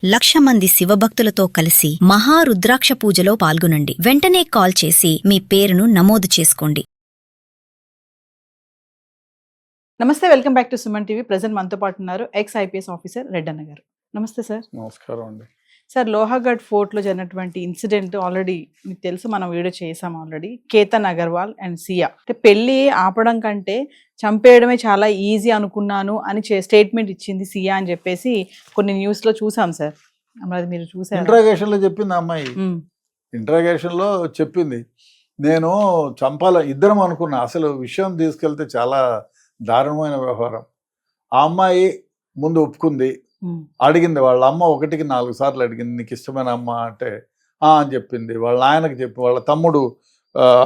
1,00,000 మంది శివభక్తులతో కలిసి మహారుద్రాక్ష పూజలో పాల్గొనండి. వెంటనే కాల్ చేసి మీ పేరును నమోదు చేసుకోండి. నమస్తే, welcome back to Suman TV. Present మనతో పాటు ఉన్నారు ఎక్స్ ఐపీఎస్ ఆఫీసర్ రెడ్డన్న గారు. నమస్తే సార్. నమస్కారం అండి. సార్, లోహాగఢ్ ఫోర్ట్లో జరిగినటువంటి ఇన్సిడెంట్ ఆల్రెడీ మీకు తెలుసు, మనం వీడియో చేసాం ఆల్రెడీ. కేతన్ అగర్వాల్ అండ్ సియా అంటే పెళ్లి ఆపడం కంటే చంపేయడమే చాలా ఈజీ అనుకున్నాను అని స్టేట్మెంట్ ఇచ్చింది సియా అని చెప్పేసి కొన్ని న్యూస్ లో చూసాం సార్. అది మీరు చూసారు? ఇంట్రాగేషన్ లో చెప్పింది అమ్మాయి. ఇంట్రాగేషన్ లో చెప్పింది, నేను ఇద్దరం అనుకున్నా. అసలు విషయం తీసుకెళ్తే చాలా దారుణమైన వ్యవహారం. ఆ అమ్మాయి ముందు ఒప్పుకుంది, అడిగింది. వాళ్ళ అమ్మ 1కి 4 సార్లు అడిగింది, నీకు ఇష్టమైన అమ్మ అంటే అని చెప్పింది. వాళ్ళ నాయనకి చెప్పి, వాళ్ళ తమ్ముడు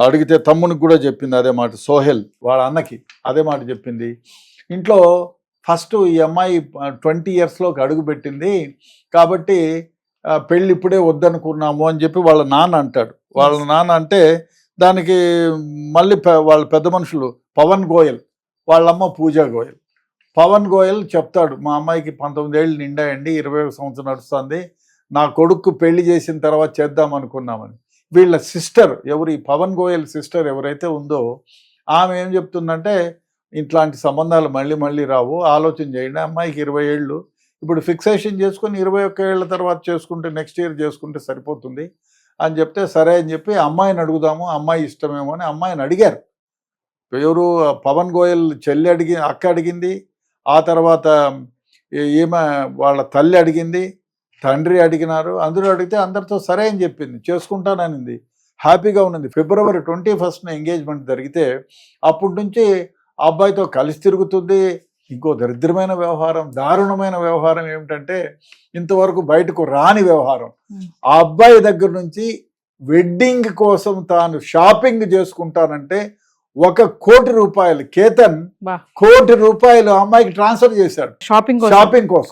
అడిగితే తమ్మునికి కూడా చెప్పింది అదే మాట. సోహెల్ వాళ్ళ అన్నకి అదే మాట చెప్పింది. ఇంట్లో ఫస్ట్ ఈ అమ్మాయి 20 ఇయర్స్లోకి అడుగు పెట్టింది కాబట్టి పెళ్ళి ఇప్పుడే వద్దనుకున్నాము అని చెప్పి వాళ్ళ నాన్న అంటాడు. వాళ్ళ నాన్న అంటే దానికి మళ్ళీ వాళ్ళ పెద్ద మనుషులు పవన్ గోయల్, వాళ్ళమ్మ పూజా గోయల్. పవన్ గోయల్ చెప్తాడు, మా అమ్మాయికి 19 ఏళ్ళు నిండాయండి, 21 సంవత్సరం నడుస్తుంది, నా కొడుకు పెళ్లి చేసిన తర్వాత చేద్దాం అనుకున్నామని. వీళ్ళ సిస్టర్ ఎవరు, ఈ పవన్ గోయల్ సిస్టర్ ఎవరైతే ఉందో ఆమె ఏం చెప్తుందంటే, ఇట్లాంటి సంబంధాలు మళ్ళీ మళ్ళీ రావు, ఆలోచన చేయండి. అమ్మాయికి 20 ఏళ్ళు, ఇప్పుడు ఫిక్సేషన్ చేసుకుని 21 ఏళ్ళ తర్వాత చేసుకుంటే నెక్స్ట్ ఇయర్ చేసుకుంటే సరిపోతుంది అని చెప్తే, సరే అని చెప్పి అమ్మాయిని అడుగుదాము, అమ్మాయి ఇష్టమేమో అని అమ్మాయిని అడిగారు. ఎవరు, పవన్ గోయల్ చెల్లి అక్క అడిగింది, ఆ తర్వాత ఈమె వాళ్ళ తల్లి అడిగింది, తండ్రి అడిగినారు. అందరూ అడిగితే అందరితో సరే అని చెప్పింది, చేసుకుంటాననింది, హ్యాపీగా ఉన్నది. ఫిబ్రవరి 21న ఎంగేజ్మెంట్ జరిగితే అప్పటి నుంచి ఆ అబ్బాయితో కలిసి తిరుగుతుంది. ఇంకో దరిద్రమైన వ్యవహారం, దారుణమైన వ్యవహారం ఏమిటంటే, ఇంతవరకు బయటకు రాని వ్యవహారం. ఆ అబ్బాయి దగ్గర నుంచి వెడ్డింగ్ కోసం తాను షాపింగ్ చేసుకుంటానంటే 1 కోటి రూపాయలు, కేతన్ 1 కోటి రూపాయలు అమ్మాయికి ట్రాన్స్ఫర్ చేశాడు. షాపింగ్ కోసం 1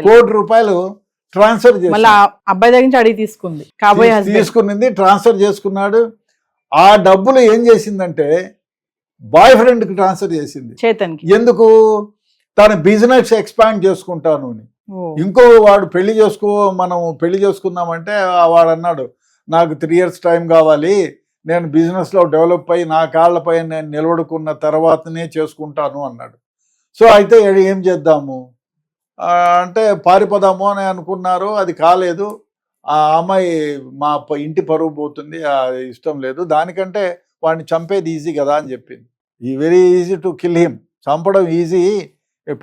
కోటి రూపాయలు ట్రాన్స్ఫర్ చేశాడు. అబ్బాయి దగ్గర నుంచి అడిగి తీసుకుంది, ట్రాన్స్ఫర్ చేసుకున్నాడు. ఆ డబ్బులు ఏం చేసిందంటే బాయ్ ఫ్రెండ్ కి ట్రాన్స్ఫర్ చేసింది, చేతన్కి. ఎందుకు? తన బిజినెస్ ఎక్స్పాండ్ చేసుకుంటాను అని. ఇంకో వాడు మనం పెళ్లి చేసుకుందామంటే వాడు అన్నాడు, నాకు 3 years టైం కావాలి, నేను బిజినెస్లో డెవలప్ అయ్యి నా కాళ్ళపై నేను నిలబడుకున్న తర్వాతనే చేసుకుంటాను అన్నాడు. సో అయితే ఏం చేద్దాము అంటే పారిపోదాము అని అనుకున్నారు, అది కాలేదు. ఆ అమ్మాయి మా ఇంటి పరువు పోతుంది, ఇష్టం లేదు, దానికంటే వాడిని చంపేది ఈజీ కదా అని చెప్పింది. Very easy to kill him, చంపడం ఈజీ,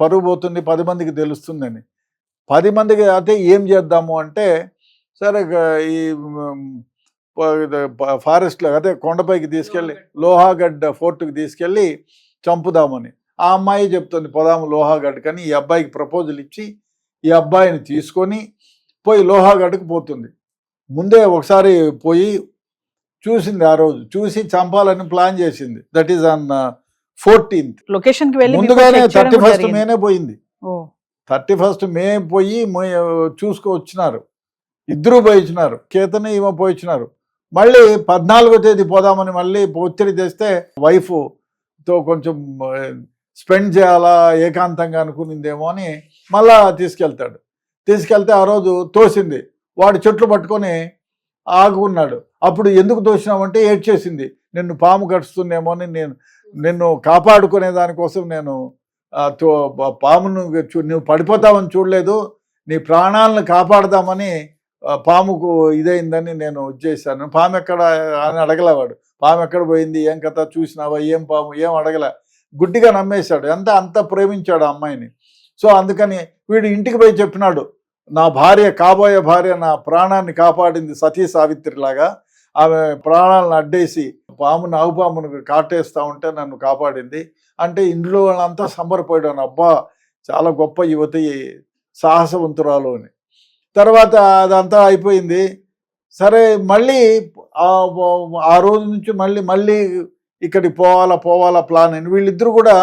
పరువు పోతుంది, 10 మందికి తెలుస్తుందని. 10 మందికి అయితే ఏం చేద్దాము అంటే, సరే ఈ ఫారెస్ట్లో అదే కొండపైకి తీసుకెళ్ళి లోహాగఢ్ ఫోర్ట్కి తీసుకెళ్ళి చంపుదామని ఆ అమ్మాయి చెప్తుంది, పోదాము లోహాగఢ్ కానీ. ఈ అబ్బాయికి ప్రపోజల్ ఇచ్చి ఈ అబ్బాయిని తీసుకొని పోయి లోహాగఢ్కి పోతుంది. ముందే ఒకసారి పోయి చూసింది, ఆ రోజు చూసి చంపాలని ప్లాన్ చేసింది. That is on 14th. ముందుగానే 31st మేనే పోయింది. 31st మే పోయి చూసుకొచ్చినారు, ఇద్దరు పోయించినారు, కేతన్ ఈమె పోయించినారు. మళ్ళీ 14వ తేదీ పోదామని మళ్ళీ ఒత్తిడి తెస్తే వైఫ్తో కొంచెం స్పెండ్ చేయాలా ఏకాంతంగా అనుకునిందేమో అని మళ్ళా తీసుకెళ్తే ఆ రోజు తోసింది. వాడు చెట్లు పట్టుకొని ఆగున్నాడు. అప్పుడు ఎందుకు తోసినామంటే ఏడ్చేసింది, నిన్ను పాము కడుస్తుందేమో అని, నిన్ను కాపాడుకునే దానికోసం నేను పామును నువ్వు పడిపోతావని చూడలేదు, నీ ప్రాణాలను కాపాడదామని పాముకు ఇదైందని నేను వచ్చేసాను. పాము ఎక్కడ అని అడగలేవాడు, పాము ఎక్కడ పోయింది, ఏం కథ చూసినావా, ఏం పాము, ఏం అడగలే, గుడ్డిగా నమ్మేశాడు. అంత ప్రేమించాడు ఆ అమ్మాయిని. సో అందుకని వీడు ఇంటికి పోయి చెప్పినాడు, నా కాబోయే భార్య నా ప్రాణాన్ని కాపాడింది, సతీ సావిత్రిలాగా ఆమె ప్రాణాలను అడ్డేసి నాగుపామును కాటేస్తా ఉంటే నన్ను కాపాడింది అంటే ఇంట్లో వాళ్ళంతా సంబరపోయాడు. అబ్బా చాలా గొప్ప యువతి, సాహసవంతురాలు అని. తర్వాత అదంతా అయిపోయింది. సరే మళ్ళీ ఆ రోజు నుంచి మళ్ళీ ఇక్కడికి పోవాలా ప్లాన్ అని వీళ్ళిద్దరు కూడా,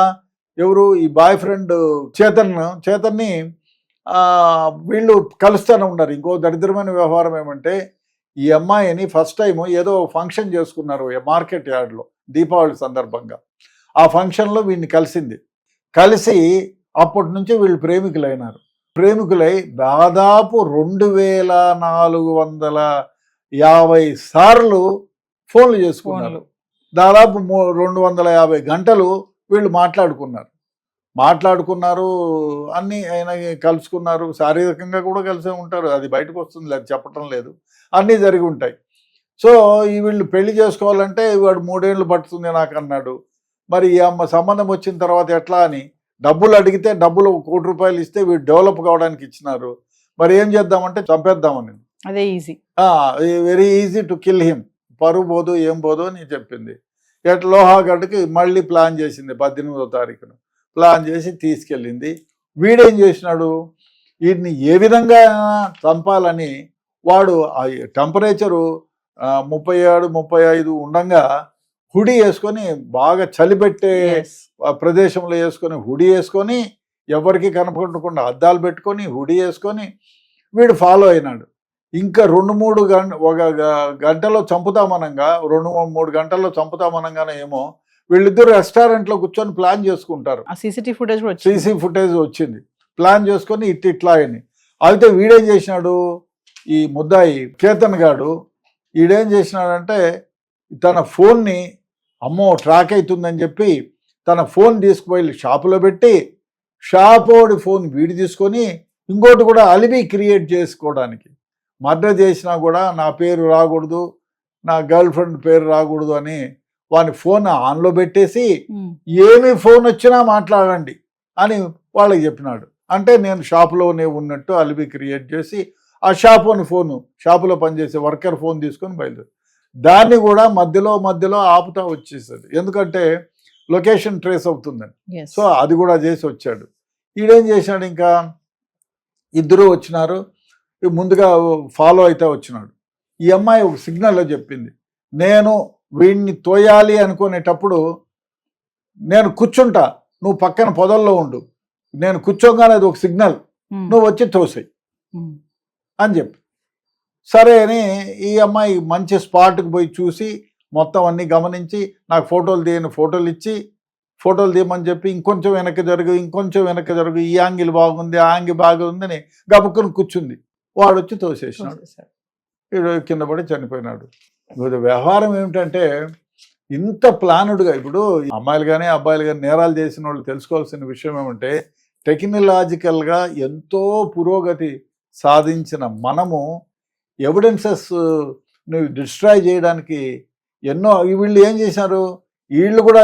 ఎవరు ఈ బాయ్ ఫ్రెండ్ చేతన్ని వీళ్ళు కలుస్తూనే ఉన్నారు. ఇంకో దరిద్రమైన వ్యవహారం ఏమంటే, ఈ అమ్మాయిని ఫస్ట్ టైం ఏదో ఫంక్షన్ చేసుకున్నారు మార్కెట్ యార్డ్లో దీపావళి సందర్భంగా. ఆ ఫంక్షన్లో వీడిని కలిసి అప్పటి నుంచి వీళ్ళు ప్రేమికులైనారు. ప్రేమికులై దాదాపు 2450 సార్లు ఫోన్లు చేసుకున్నారు. దాదాపు 250 గంటలు వీళ్ళు మాట్లాడుకున్నారు, అన్నీ ఆయన కలుసుకున్నారు, శారీరకంగా కూడా కలిసే ఉంటారు, అది బయటకు వస్తుంది, అది చెప్పటం లేదు, అన్నీ జరిగి ఉంటాయి. సో ఈ వీళ్ళు పెళ్లి చేసుకోవాలంటే వాడు 3 ఏళ్ళు పడుతుంది నాకు అన్నాడు. మరి ఈ అమ్మ సంబంధం వచ్చిన తర్వాత ఎట్లా అని డబ్బులు అడిగితే డబ్బులు 1 కోటి రూపాయలు ఇస్తే వీడు డెవలప్ కావడానికి ఇచ్చినారు. మరి ఏం చేద్దామంటే చంపేద్దామని. అదే easy, very easy to kill him. పరువు పోదు ఏం పోదు అని చెప్పింది. లోహాగడ్డకి మళ్ళీ ప్లాన్ చేసింది. 18వ తారీఖున ప్లాన్ చేసి తీసుకెళ్ళింది. వీడేం చేసినాడు, వీడిని ఏ విధంగా చంపాలని వాడు టెంపరేచరు 37-35 ఉండగా హుడీ వేసుకొని, బాగా చలిపెట్టే ప్రదేశంలో వేసుకొని, హుడీ వేసుకొని, ఎవరికి కనపడకుండా అద్దాలు పెట్టుకొని హుడీ వేసుకొని వీడు ఫాలో అయినాడు. ఇంకా 2-3 గంటల్లో చంపుతామనంగా, 2-3 గంటల్లో చంపుతామనంగానే ఏమో వీళ్ళిద్దరు రెస్టారెంట్లో కూర్చొని ప్లాన్ చేసుకుంటారు. సీసీ ఫుటేజ్ వచ్చింది. ప్లాన్ చేసుకొని ఇట్లా అని. అయితే వీడేం చేసినాడు, ఈ ముద్దాయి కేతన్ గాడు వీడేం చేసినాడంటే తన ఫోన్ని అమ్మో ట్రాక్ అవుతుందని చెప్పి తన ఫోన్ తీసుకుపోయి షాపులో పెట్టి, షాపోడి ఫోన్ వీడి తీసుకొని ఇంకోటి కూడా అలిబి క్రియేట్ చేసుకోవడానికి, మర్డర్ చేసినా కూడా నా పేరు రాకూడదు, నా గర్ల్ ఫ్రెండ్ పేరు రాకూడదు అని వాని ఫోన్ ఆన్లో పెట్టేసి ఏమి ఫోన్ వచ్చినా మాట్లాడండి అని వాళ్ళకి చెప్పినాడు. అంటే నేను షాపులోనే ఉన్నట్టు అలిబి క్రియేట్ చేసి ఆ షాపులో పనిచేసే వర్కర్ ఫోన్ తీసుకొని బయలుదేరు. దాన్ని కూడా మధ్యలో ఆపుతా వచ్చేస్తుంది, ఎందుకంటే లొకేషన్ ట్రేస్ అవుతుందని. సో అది కూడా చేసి వచ్చాడు. ఈడేం చేశాడు, ఇంకా ఇద్దరు వచ్చినారు, ముందుగా ఫాలో అయితే వచ్చినాడు. ఈ అమ్మాయి ఒక సిగ్నల్లో చెప్పింది, నేను వీడిని తోయాలి అనుకునేటప్పుడు నేను కూర్చుంటా, నువ్వు పక్కన పొదల్లో ఉండు, నేను కూర్చోగానే అది ఒక సిగ్నల్, నువ్వు వచ్చి తోసేయి అని చెప్పి. సరే అని ఈ అమ్మాయి మంచి స్పాట్కి పోయి చూసి మొత్తం అన్నీ గమనించి నాకు ఫోటోలు తీయమని చెప్పి ఇంకొంచెం వెనక్కి జరుగు, ఈ యాంగిల్ బాగుంది, ఆ యాంగిల్ బాగుందని గబుక్కుని కూర్చుంది. వాడు వచ్చి తోసేసినాడు, వీడు కింద పడి చనిపోయినాడు. వ్యవహారం ఏమిటంటే ఇంత ప్లానుడ్గా, ఇప్పుడు అమ్మాయిలు కానీ అబ్బాయిలు కానీ నేరాలు చేసిన వాళ్ళు తెలుసుకోవాల్సిన విషయం ఏమంటే, టెక్నాలజికల్గా ఎంతో పురోగతి సాధించిన మనము ఎవిడెన్సెస్ డిస్ట్రాయ్ చేయడానికి ఎన్నో, వీళ్ళు ఏం చేశారు, వీళ్ళు కూడా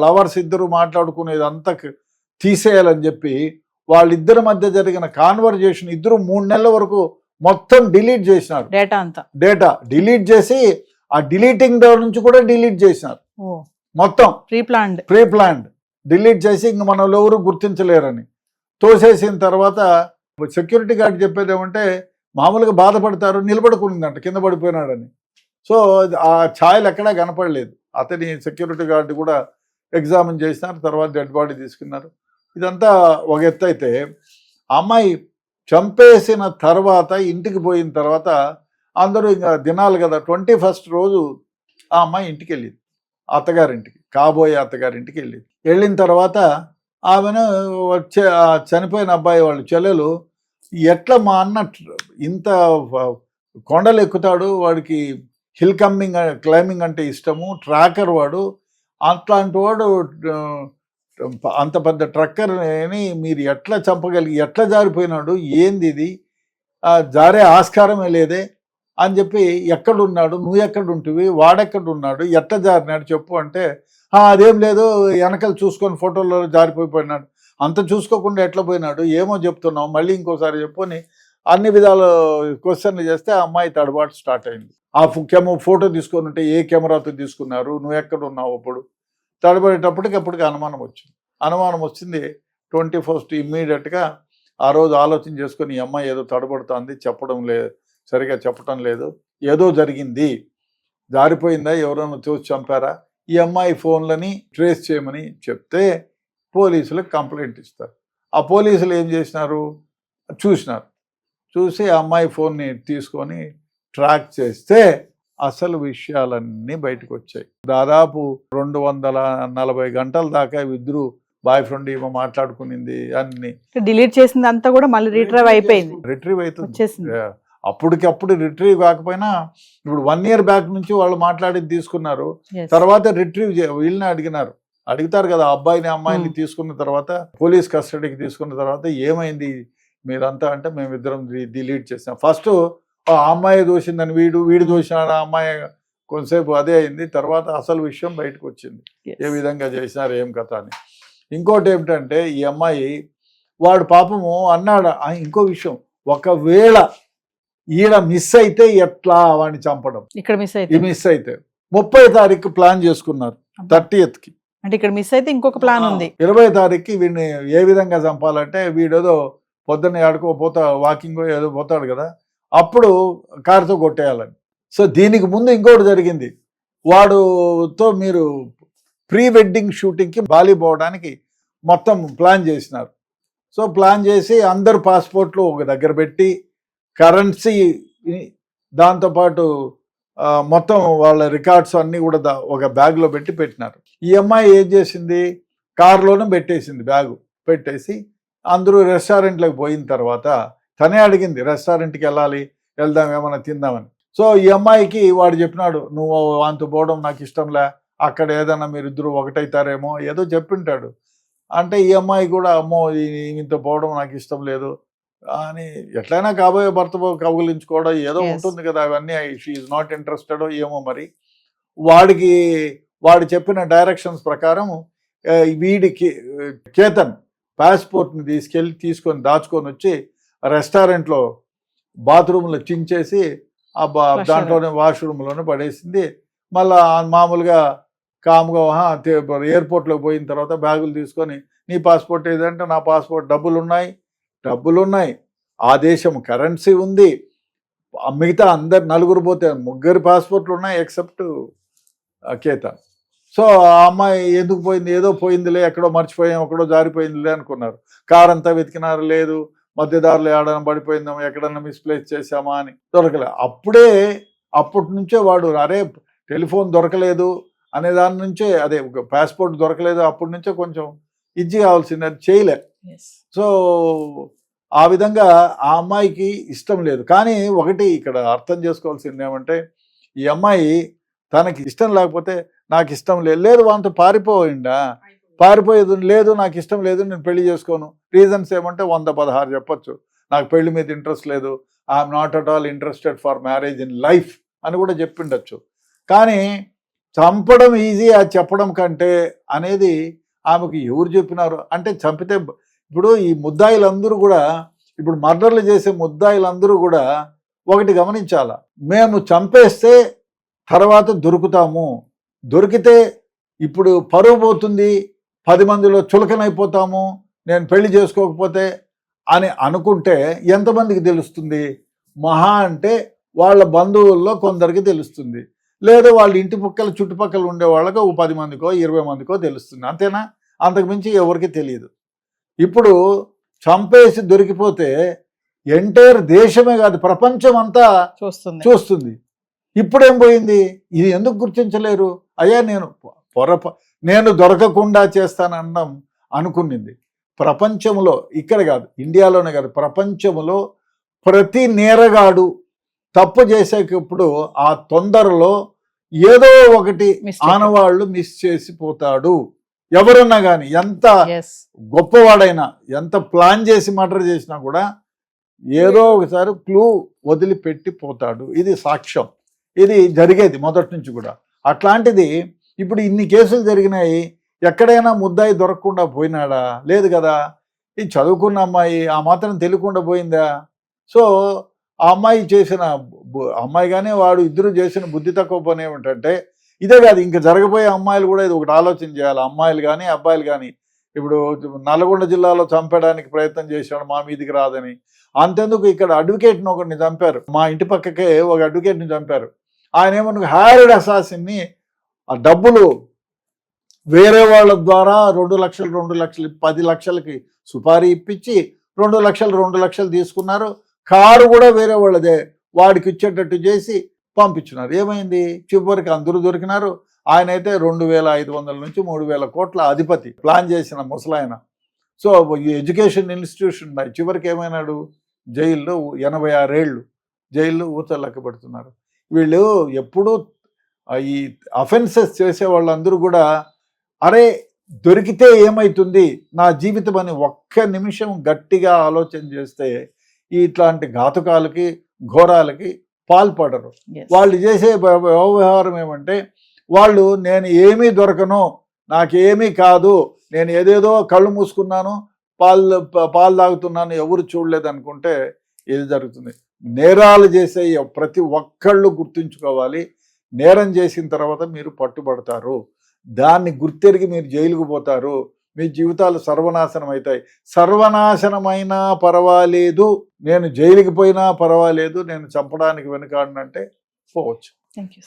లవర్స్ ఇద్దరు మాట్లాడుకునేదంతా తీసేయాలని చెప్పి వాళ్ళిద్దరి మధ్య జరిగిన కాన్వర్జేషన్ 2-3 నెలల వరకు మొత్తం డిలీట్ చేసినారు. డేటా డిలీట్ చేసి ఆ డిలీటింగ్ నుంచి కూడా డిలీట్ చేసినారు. మొత్తం ప్రీ ప్లాన్డ్ డిలీట్ చేసి ఇంక మనలో ఎవరు గుర్తించలేరని తోసేసిన తర్వాత సెక్యూరిటీ గార్డ్ చెప్పేది ఏమంటే, మామూలుగా బాధపడతారు, నిలబడుకునిందంట కింద పడిపోయినాడని. సో ఆ ఛాయలు ఎక్కడా కనపడలేదు. అతని సెక్యూరిటీ గార్డు కూడా ఎగ్జామిన్ చేసినారు, తర్వాత డెడ్ బాడీ తీసుకున్నారు. ఇదంతా ఒక ఎత్తు అయితే, అమ్మాయి చంపేసిన తర్వాత ఇంటికి పోయిన తర్వాత అందరూ ఇంకా దినాలు కదా, 21st రోజు ఆ అమ్మాయి ఇంటికి వెళ్ళింది, అత్తగారింటికి, కాబోయే అత్తగారింటికి వెళ్ళిన తర్వాత ఆమెను చనిపోయిన అబ్బాయి వాళ్ళ చెల్లెలు, ఎట్లా మా అన్న ఇంత కొండలు ఎక్కుతాడు, వాడికి హిల్ క్లైంబింగ్ అంటే ఇష్టము, ట్రాకర్ వాడు, అట్లాంటి వాడు అంత పెద్ద ట్రక్కర్ని మీరు ఎట్లా చంపగలిగి, ఎట్లా జారిపోయినాడు, ఏంది ఇది, జారే ఆస్కారమే లేదే అని చెప్పి, ఎక్కడున్నాడు, నువ్వు ఎక్కడుంటివి, వాడెక్కడున్నాడు, ఎట్లా జారినాడు చెప్పు అంటే, అదేం లేదు వెనకలు చూసుకొని ఫోటోలో జారిపోయినాడు, అంత చూసుకోకుండా ఎట్లా పోయినాడు, ఏమో చెప్తున్నావు, మళ్ళీ ఇంకోసారి చెప్పు అని అన్ని విధాల క్వశ్చన్లు చేస్తే ఆ అమ్మాయి తడబాటు స్టార్ట్ అయింది. ఆ ఫోటో తీసుకొని ఉంటే ఏ కెమెరాతో తీసుకున్నారు, నువ్వు ఎక్కడ ఉన్నావు, అప్పుడు తడబడేటప్పటికప్పటికి అనుమానం వచ్చింది. 21st ఇమ్మీడియట్గా ఆ రోజు ఆలోచన చేసుకొని, ఈ అమ్మాయి ఏదో తడబడుతుంది, సరిగా చెప్పడం లేదు, ఏదో జరిగింది, జారిపోయిందా, ఎవరైనా చూసి చంపారా, ఈ అమ్మాయి ఫోన్లని ట్రేస్ చేయమని చెప్తే పోలీసులకు కంప్లైంట్ ఇస్తారు. ఆ పోలీసులు ఏం చేసినారు, చూసి ఆ అమ్మాయి ఫోన్ని తీసుకొని ట్రాక్ చేస్తే అసలు విషయాలన్నీ బయటకు వచ్చాయి. దాదాపు 240 గంటల దాకా ఇద్దరు బాయ్ ఫ్రెండ్ ఏమో మాట్లాడుకునింది అన్ని డిలీట్ చేసింది అంతా కూడా మళ్ళీ రిట్రైవ్ అయిపోయింది, రిట్రీవ్ అవుతుంది. వచ్చేసింది. అప్పటికప్పుడు రిట్రీవ్ కాకపోయినా ఇప్పుడు 1 year బ్యాక్ నుంచి వాళ్ళు మాట్లాడి తీసుకున్నారు. Yes. తర్వాత రిట్రీవ్ వీళ్ళని అడుగుతారు కదా అబ్బాయిని అమ్మాయిని తీసుకున్న తర్వాత పోలీస్ కస్టడీకి తీసుకున్న తర్వాత ఏమైంది మీరంతా అంటే మేమిద్దరం డిలీట్ చేసాం. ఫస్ట్ ఆ అమ్మాయి దోషిందని వీడు దోషినాడు, ఆ అమ్మాయి కొంతసేపు అదే అయింది. తర్వాత అసలు విషయం బయటకు వచ్చింది, ఏ విధంగా చేసినారు ఏం కథ అని. ఇంకోటి ఏమిటంటే ఈ అమ్మాయి వాడు పాపము అన్నాడు. ఇంకో విషయం, ఒకవేళ ఈడ మిస్ అయితే ఎట్లా వాడిని చంపడం, ఇక్కడ మిస్ అయితే 30వ తారీఖు ప్లాన్ చేసుకున్నారు, 30th అంటే ఇక్కడ మిస్ అయితే ఇంకొక ప్లాన్ ఉంది. 20వ తారీఖుకి వీడిని ఏ విధంగా చంపాలంటే వీడేదో పొద్దున్న వాకింగ్ ఏదో పోతాడు కదా, అప్పుడు కారుతో కొట్టేయాలని. సో దీనికి ముందు ఇంకోటి జరిగింది, వాడుతో మీరు ప్రీ వెడ్డింగ్ షూటింగ్కి బాలి పోవడానికి మొత్తం ప్లాన్ చేసినారు. సో ప్లాన్ చేసి అందరు పాస్పోర్ట్లు ఒక దగ్గర పెట్టి కరెన్సీ దాంతోపాటు మొత్తం వాళ్ళ రికార్డ్స్ అన్నీ కూడా ఒక బ్యాగ్లో పెట్టినారు. ఈ అమ్మాయి ఏం చేసింది, కారులోనే పెట్టేసింది, బ్యాగు పెట్టేసి అందరూ రెస్టారెంట్లోకి పోయిన తర్వాత తనే అడిగింది రెస్టారెంట్కి వెళ్దాం ఏమైనా తిందామని. సో ఈ అమ్మాయికి వాడు చెప్పినాడు, నువ్వు అంత పోవడం నాకు ఇష్టంలే, అక్కడ ఏదైనా మీరిద్దరు ఒకటైతారేమో ఏదో చెప్పింటాడు. అంటే ఈ అమ్మాయి కూడా అమ్మో ఇంత పోవడం నాకు ఇష్టం లేదు అని, ఎట్లయినా కాబోయే భర్త కౌగులించుకోవడం ఏదో ఉంటుంది కదా, అవన్నీ షీ ఈజ్ నాట్ ఇంట్రెస్టెడ్ ఏమో. మరి వాడు చెప్పిన డైరెక్షన్స్ ప్రకారం వీడికి కేతన్ పాస్పోర్ట్ని తీసుకొని దాచుకొని వచ్చి రెస్టారెంట్లో బాత్రూంలో చించేసి దాంట్లోనే వాష్రూమ్లోనే పడేసింది. మళ్ళా మామూలుగా కామ్గా ఎయిర్పోర్ట్లోకి పోయిన తర్వాత బ్యాగులు తీసుకొని నీ పాస్పోర్ట్ ఏదంటే నా పాస్పోర్ట్ డబ్బులున్నాయి, ఆ దేశం కరెన్సీ ఉంది, మిగతా నలుగురు పోతే 3 పాస్పోర్ట్లు ఉన్నాయి ఎక్సెప్ట్ కేతన్. సో ఆ అమ్మాయి ఎందుకు పోయింది, ఏదో పోయిందిలే, ఎక్కడో మర్చిపోయాం, ఎక్కడో జారిపోయిందిలే అనుకున్నారు. కార్ అంతా వెతికినారు, లేదు, మధ్యదారులు ఏడన్నా పడిపోయిందామా, ఎక్కడన్నా మిస్ప్లేస్ చేసామా అని దొరకలే. అప్పటి నుంచే వాడు అరే టెలిఫోన్ దొరకలేదు అనే దాని నుంచే, అదే పాస్పోర్ట్ దొరకలేదు, అప్పటి నుంచే కొంచెం ఇది కావాల్సింది, అది చేయలే. సో ఆ విధంగా ఆ అమ్మాయికి ఇష్టం లేదు. కానీ ఒకటి ఇక్కడ అర్థం చేసుకోవాల్సింది ఏమంటే, ఈ అమ్మాయి తనకి ఇష్టం లేకపోతే నాకు ఇష్టం లేదు వాంతో పారిపోయేది లేదు, నాకు ఇష్టం లేదు, నేను పెళ్లి చేసుకోను. రీజన్స్ ఏమంటే 116 చెప్పచ్చు. నాకు పెళ్లి మీద ఇంట్రెస్ట్ లేదు, I'm not at all interested for marriage in life అని కూడా చెప్పిండొచ్చు. కానీ చంపడం ఈజీ, అది చెప్పడం కంటే అనేది ఆమెకు ఎవరు చెప్పినారు అంటే, చంపితే ఇప్పుడు ఈ ముద్దాయిలందరూ కూడా, ఇప్పుడు మర్డర్లు చేసే ముద్దాయిలందరూ కూడా ఒకటి గమనించాల, మేము చంపేస్తే తర్వాత దొరికితే ఇప్పుడు పరువు పోతుంది, 10 మందిలో చులకనైపోతాము, నేను పెళ్లి చేసుకోకపోతే అని అనుకుంటే ఎంతమందికి తెలుస్తుంది? మహా అంటే వాళ్ళ బంధువుల్లో కొందరికి తెలుస్తుంది, లేదా వాళ్ళ ఇంటి పక్కల చుట్టుపక్కల ఉండే వాళ్ళకి 10 మందికో 20 మందికో తెలుస్తుంది, అంతేనా? అంతకుమించి ఎవరికి తెలియదు. ఇప్పుడు చంపేసి దొరికిపోతే ఎంటైర్ దేశమే కాదు ప్రపంచం అంతా చూస్తుంది. ఇప్పుడేం పోయింది, ఇది ఎందుకు గుర్తించలేరు? అయ్యా నేను దొరకకుండా చేస్తానన్నాం అనుకునింది. ప్రపంచంలో, ఇక్కడ కాదు ఇండియాలోనే కాదు, ప్రపంచంలో ప్రతి నేరగాడు తప్పు చేసేటప్పుడు ఆ తొందరలో ఏదో ఒకటి ఆనవాళ్ళు మిస్ చేసిపోతాడు. ఎవరన్నా కానీ, ఎంత గొప్పవాడైనా, ఎంత ప్లాన్ చేసి మర్డర్ చేసినా కూడా ఏదో ఒకసారి క్లూ వదిలిపెట్టి పోతాడు. ఇది సాక్ష్యం, ఇది జరిగేది మొదటి నుంచి కూడా. అట్లాంటిది ఇప్పుడు ఇన్ని కేసులు జరిగినాయి, ఎక్కడైనా ముద్దాయి దొరకకుండా పోయినాడా? లేదు కదా. ఈ చదువుకున్న అమ్మాయి ఆ మాత్రం తెలియకుండా పోయిందా? సో ఆ అమ్మాయి కానీ వాడు ఇద్దరు చేసిన బుద్ధి తక్కువ పని ఏమిటంటే, ఇదే కాదు ఇంకా జరగబోయే అమ్మాయిలు కూడా ఇది ఒకటి ఆలోచన చేయాలి. అమ్మాయిలు కానీ అబ్బాయిలు కానీ, ఇప్పుడు నల్గొండ జిల్లాలో చంపడానికి ప్రయత్నం చేశాడు, మా మీదికి రాదని. అంతెందుకు ఇక్కడ అడ్వకేట్ని ఒకరిని చంపారు, మా ఇంటి పక్కకే ఒక అడ్వకేట్ని చంపారు. ఆయన ఏమన్నా హ్యారిడ్ అసాసిన్ని ఆ డబ్బులు వేరే వాళ్ళ ద్వారా 2 లక్షలు 10 లక్షలకి సుపారీ ఇప్పించి 2 లక్షలు తీసుకున్నారు. కారు కూడా వేరే వాళ్ళదే, వాడికి ఇచ్చేటట్టు చేసి పంపించినారు. ఏమైంది? చివరికి అందరూ దొరికినారు. ఆయన అయితే 2,500 నుంచి 3,000 కోట్ల అధిపతి, ప్లాన్ చేసిన ముసలాయన. సో ఈ ఎడ్యుకేషన్ ఇన్స్టిట్యూషన్ ఉన్నాయి. చివరికి ఏమైనాడు, జైల్లో 86 ఏళ్ళు జైల్లో ఊచలెక్క పెడుతున్నారు. వీళ్ళు ఎప్పుడూ ఈ అఫెన్సెస్ చేసే వాళ్ళందరూ కూడా అరే దొరికితే ఏమవుతుంది నా జీవితం అని ఒక్క నిమిషం గట్టిగా ఆలోచన చేస్తే ఇట్లాంటి ఘాతుకాలకి ఘోరాలకి పాల్పడరు. Yes. వాళ్ళు చేసే వ్యవహారం ఏమంటే వాళ్ళు నేను ఏమీ దొరకను, నాకేమీ కాదు, నేను ఏదేదో కళ్ళు మూసుకున్నాను, పాలు తాగుతున్నాను, ఎవరు చూడలేదు అనుకుంటే ఇది జరుగుతుంది. నేరాలు చేసే ప్రతి ఒక్కళ్ళు గుర్తుంచుకోవాలి, నేరం చేసిన తర్వాత మీరు పట్టుబడతారు, దాన్ని గుర్తెరిగి మీరు జైలుకు పోతారు, మీ జీవితాలు సర్వనాశనం అవుతాయి. సర్వనాశనమైనా పర్వాలేదు, నేను జైలుకి పోయినా పర్వాలేదు, నేను చంపడానికి వెనుకాడనంటే పోవచ్చు. Thank you.